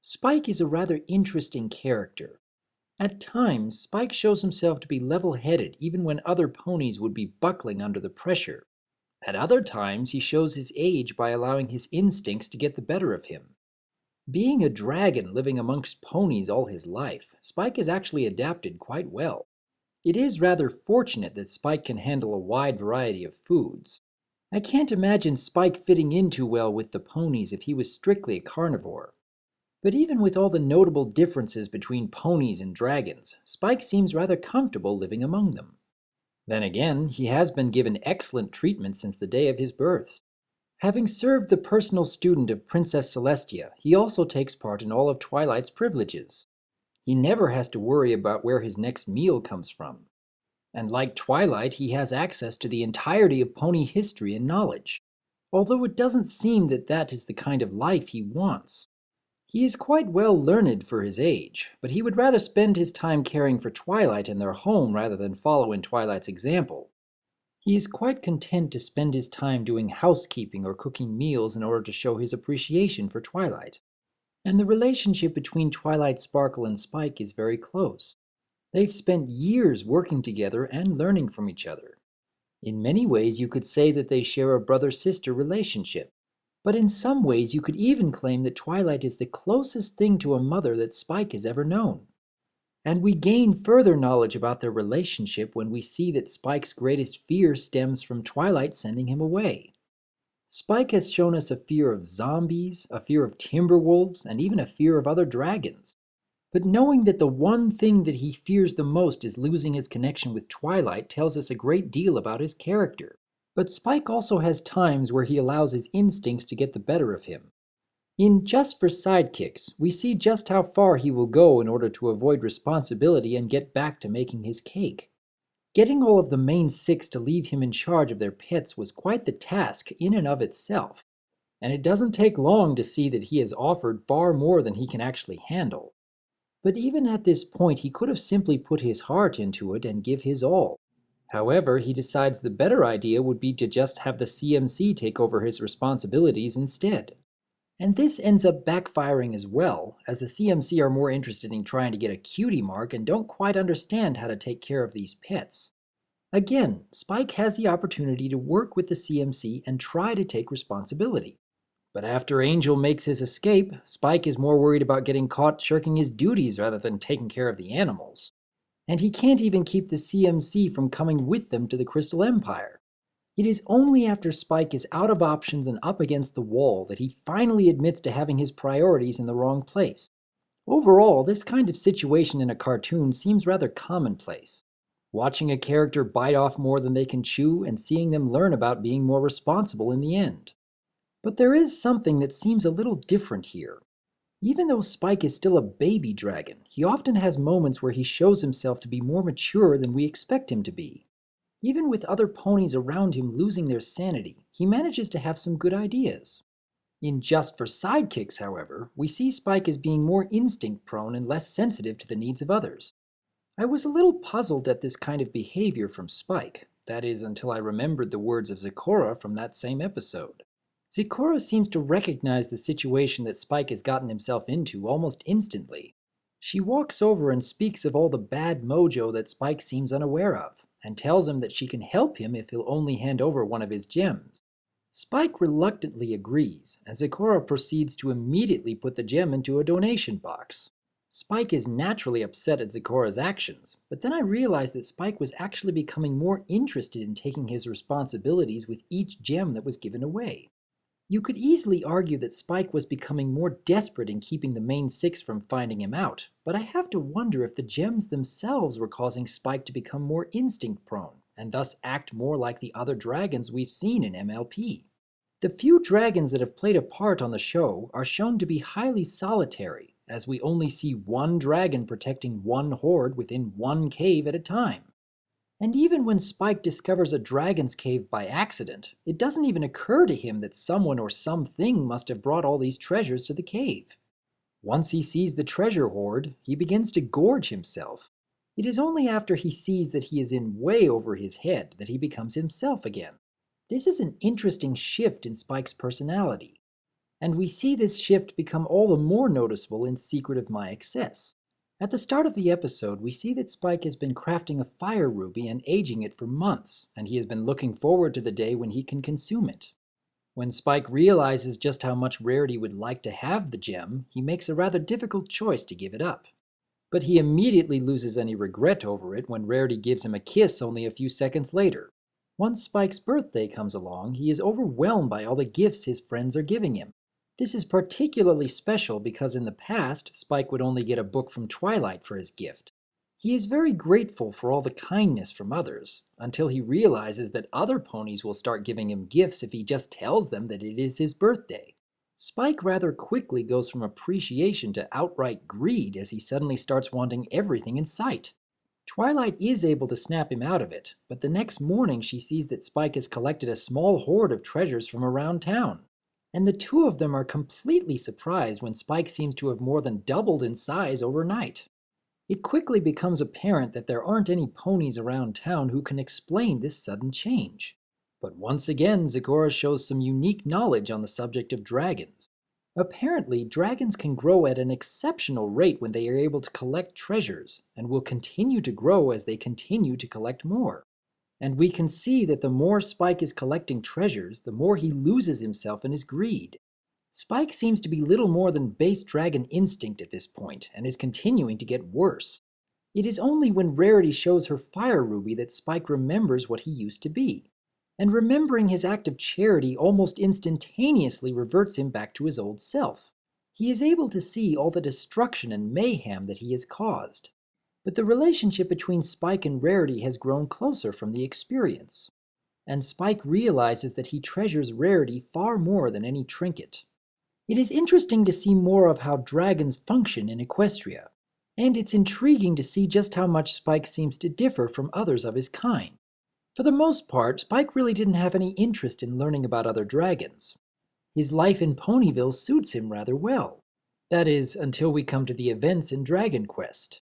Spike is a rather interesting character. At times, Spike shows himself to be level-headed even when other ponies would be buckling under the pressure. At other times, he shows his age by allowing his instincts to get the better of him. Being a dragon living amongst ponies all his life, Spike has actually adapted quite well. It is rather fortunate that Spike can handle a wide variety of foods. I can't imagine Spike fitting in too well with the ponies if he was strictly a carnivore. But even with all the notable differences between ponies and dragons, Spike seems rather comfortable living among them. Then again, he has been given excellent treatment since the day of his birth. Having served the personal student of Princess Celestia, he also takes part in all of Twilight's privileges. He never has to worry about where his next meal comes from. And like Twilight, he has access to the entirety of pony history and knowledge, although it doesn't seem that that is the kind of life he wants. He is quite well learned for his age, but he would rather spend his time caring for Twilight in their home rather than follow in Twilight's example. He is quite content to spend his time doing housekeeping or cooking meals in order to show his appreciation for Twilight. And the relationship between Twilight Sparkle and Spike is very close. They've spent years working together and learning from each other. In many ways, you could say that they share a brother-sister relationship. But in some ways, you could even claim that Twilight is the closest thing to a mother that Spike has ever known. And we gain further knowledge about their relationship when we see that Spike's greatest fear stems from Twilight sending him away. Spike has shown us a fear of zombies, a fear of timber wolves, and even a fear of other dragons. But knowing that the one thing that he fears the most is losing his connection with Twilight tells us a great deal about his character. But Spike also has times where he allows his instincts to get the better of him. In Just for Sidekicks, we see just how far he will go in order to avoid responsibility and get back to making his cake. Getting all of the main six to leave him in charge of their pets was quite the task in and of itself, and it doesn't take long to see that he has offered far more than he can actually handle. But even at this point, he could have simply put his heart into it and give his all. However, he decides the better idea would be to just have the CMC take over his responsibilities instead. And this ends up backfiring as well, as the CMC are more interested in trying to get a cutie mark and don't quite understand how to take care of these pets. Again, Spike has the opportunity to work with the CMC and try to take responsibility. But after Angel makes his escape, Spike is more worried about getting caught shirking his duties rather than taking care of the animals. And he can't even keep the CMC from coming with them to the Crystal Empire. It is only after Spike is out of options and up against the wall that he finally admits to having his priorities in the wrong place. Overall, this kind of situation in a cartoon seems rather commonplace. Watching a character bite off more than they can chew and seeing them learn about being more responsible in the end. But there is something that seems a little different here. Even though Spike is still a baby dragon, he often has moments where he shows himself to be more mature than we expect him to be. Even with other ponies around him losing their sanity, he manages to have some good ideas. In Just for Sidekicks, however, we see Spike as being more instinct-prone and less sensitive to the needs of others. I was a little puzzled at this kind of behavior from Spike, that is, until I remembered the words of Sakura from that same episode. Sakura seems to recognize the situation that Spike has gotten himself into almost instantly. She walks over and speaks of all the bad mojo that Spike seems unaware of, and tells him that she can help him if he'll only hand over one of his gems. Spike reluctantly agrees, and Sakura proceeds to immediately put the gem into a donation box. Spike is naturally upset at Sakura's actions, but then I realized that Spike was actually becoming more interested in taking his responsibilities with each gem that was given away. You could easily argue that Spike was becoming more desperate in keeping the main six from finding him out, but I have to wonder if the gems themselves were causing Spike to become more instinct-prone, and thus act more like the other dragons we've seen in MLP. The few dragons that have played a part on the show are shown to be highly solitary, as we only see one dragon protecting one horde within one cave at a time. And even when Spike discovers a dragon's cave by accident, it doesn't even occur to him that someone or something must have brought all these treasures to the cave. Once he sees the treasure hoard, he begins to gorge himself. It is only after he sees that he is in way over his head that he becomes himself again. This is an interesting shift in Spike's personality. And we see this shift become all the more noticeable in Secret of My Excess. At the start of the episode, we see that Spike has been crafting a fire ruby and aging it for months, and he has been looking forward to the day when he can consume it. When Spike realizes just how much Rarity would like to have the gem, he makes a rather difficult choice to give it up. But he immediately loses any regret over it when Rarity gives him a kiss only a few seconds later. Once Spike's birthday comes along, he is overwhelmed by all the gifts his friends are giving him. This is particularly special because in the past, Spike would only get a book from Twilight for his gift. He is very grateful for all the kindness from others, until he realizes that other ponies will start giving him gifts if he just tells them that it is his birthday. Spike rather quickly goes from appreciation to outright greed as he suddenly starts wanting everything in sight. Twilight is able to snap him out of it, but the next morning she sees that Spike has collected a small hoard of treasures from around town. And the two of them are completely surprised when Spike seems to have more than doubled in size overnight. It quickly becomes apparent that there aren't any ponies around town who can explain this sudden change. But once again, Sakura shows some unique knowledge on the subject of dragons. Apparently, dragons can grow at an exceptional rate when they are able to collect treasures, and will continue to grow as they continue to collect more. And we can see that the more Spike is collecting treasures, the more he loses himself in his greed. Spike seems to be little more than base dragon instinct at this point, and is continuing to get worse. It is only when Rarity shows her fire ruby that Spike remembers what he used to be. And remembering his act of charity almost instantaneously reverts him back to his old self. He is able to see all the destruction and mayhem that he has caused. But the relationship between Spike and Rarity has grown closer from the experience. And Spike realizes that he treasures Rarity far more than any trinket. It is interesting to see more of how dragons function in Equestria, and it's intriguing to see just how much Spike seems to differ from others of his kind. For the most part, Spike really didn't have any interest in learning about other dragons. His life in Ponyville suits him rather well. That is, until we come to the events in Dragon Quest.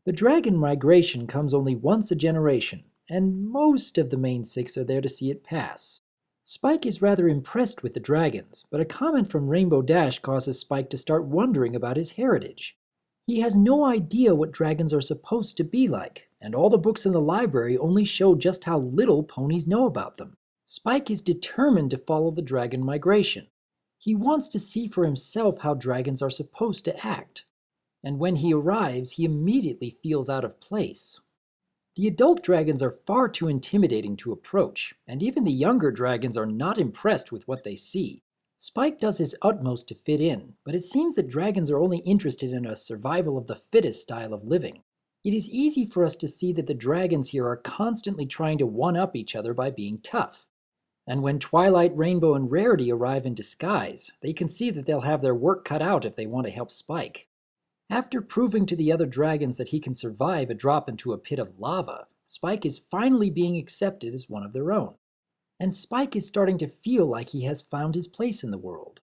The dragon migration comes only once a generation, and most of the main six are there to see it pass. Spike is rather impressed with the dragons, but a comment from Rainbow Dash causes Spike to start wondering about his heritage. He has no idea what dragons are supposed to be like, and all the books in the library only show just how little ponies know about them. Spike is determined to follow the dragon migration. He wants to see for himself how dragons are supposed to act. And when he arrives, he immediately feels out of place. The adult dragons are far too intimidating to approach, and even the younger dragons are not impressed with what they see. Spike does his utmost to fit in, but it seems that dragons are only interested in a survival of the fittest style of living. It is easy for us to see that the dragons here are constantly trying to one-up each other by being tough. And when Twilight, Rainbow, and Rarity arrive in disguise, they can see that they'll have their work cut out if they want to help Spike. After proving to the other dragons that he can survive a drop into a pit of lava, Spike is finally being accepted as one of their own. And Spike is starting to feel like he has found his place in the world.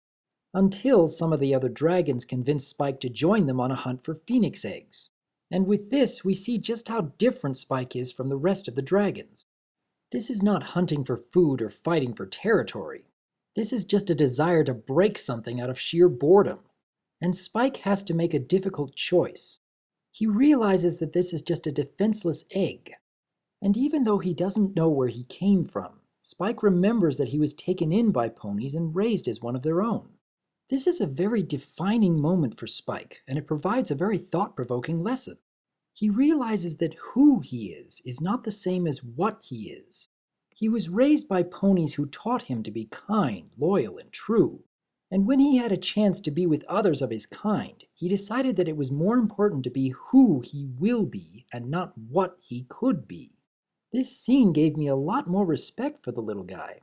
Until some of the other dragons convince Spike to join them on a hunt for phoenix eggs. And with this, we see just how different Spike is from the rest of the dragons. This is not hunting for food or fighting for territory. This is just a desire to break something out of sheer boredom. And Spike has to make a difficult choice. He realizes that this is just a defenseless egg. And even though he doesn't know where he came from, Spike remembers that he was taken in by ponies and raised as one of their own. This is a very defining moment for Spike, and it provides a very thought-provoking lesson. He realizes that who he is not the same as what he is. He was raised by ponies who taught him to be kind, loyal, and true. And when he had a chance to be with others of his kind, he decided that it was more important to be who he will be and not what he could be. This scene gave me a lot more respect for the little guy.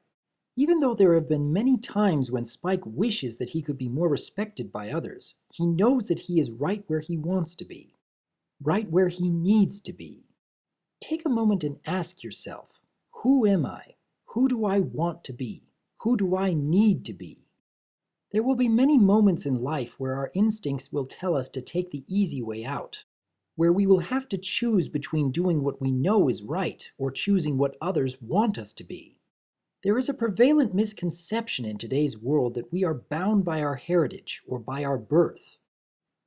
Even though there have been many times when Spike wishes that he could be more respected by others, he knows that he is right where he wants to be. Right where he needs to be. Take a moment and ask yourself, who am I? Who do I want to be? Who do I need to be? There will be many moments in life where our instincts will tell us to take the easy way out, where we will have to choose between doing what we know is right or choosing what others want us to be. There is a prevalent misconception in today's world that we are bound by our heritage or by our birth.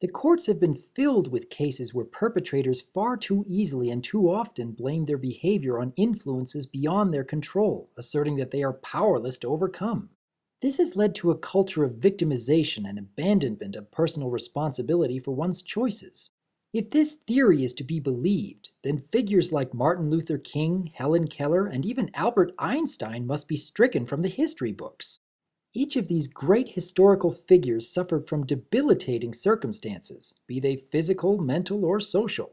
The courts have been filled with cases where perpetrators far too easily and too often blame their behavior on influences beyond their control, asserting that they are powerless to overcome. This has led to a culture of victimization and abandonment of personal responsibility for one's choices. If this theory is to be believed, then figures like Martin Luther King, Helen Keller, and even Albert Einstein must be stricken from the history books. Each of these great historical figures suffered from debilitating circumstances, be they physical, mental, or social.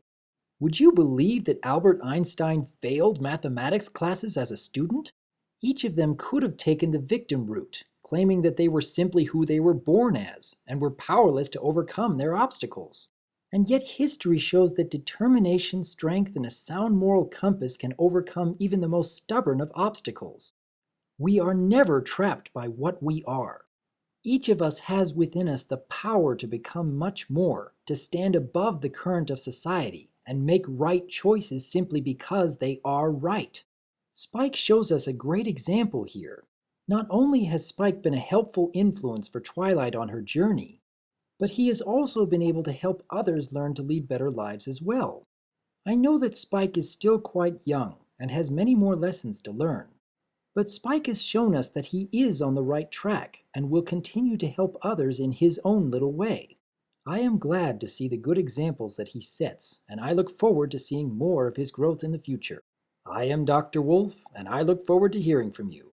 Would you believe that Albert Einstein failed mathematics classes as a student? Each of them could have taken the victim route, claiming that they were simply who they were born as and were powerless to overcome their obstacles. And yet history shows that determination, strength, and a sound moral compass can overcome even the most stubborn of obstacles. We are never trapped by what we are. Each of us has within us the power to become much more, to stand above the current of society, and make right choices simply because they are right. Spike shows us a great example here. Not only has Spike been a helpful influence for Twilight on her journey, but he has also been able to help others learn to lead better lives as well. I know that Spike is still quite young and has many more lessons to learn. But Spike has shown us that he is on the right track and will continue to help others in his own little way. I am glad to see the good examples that he sets, and I look forward to seeing more of his growth in the future. I am Dr. Wolf, and I look forward to hearing from you.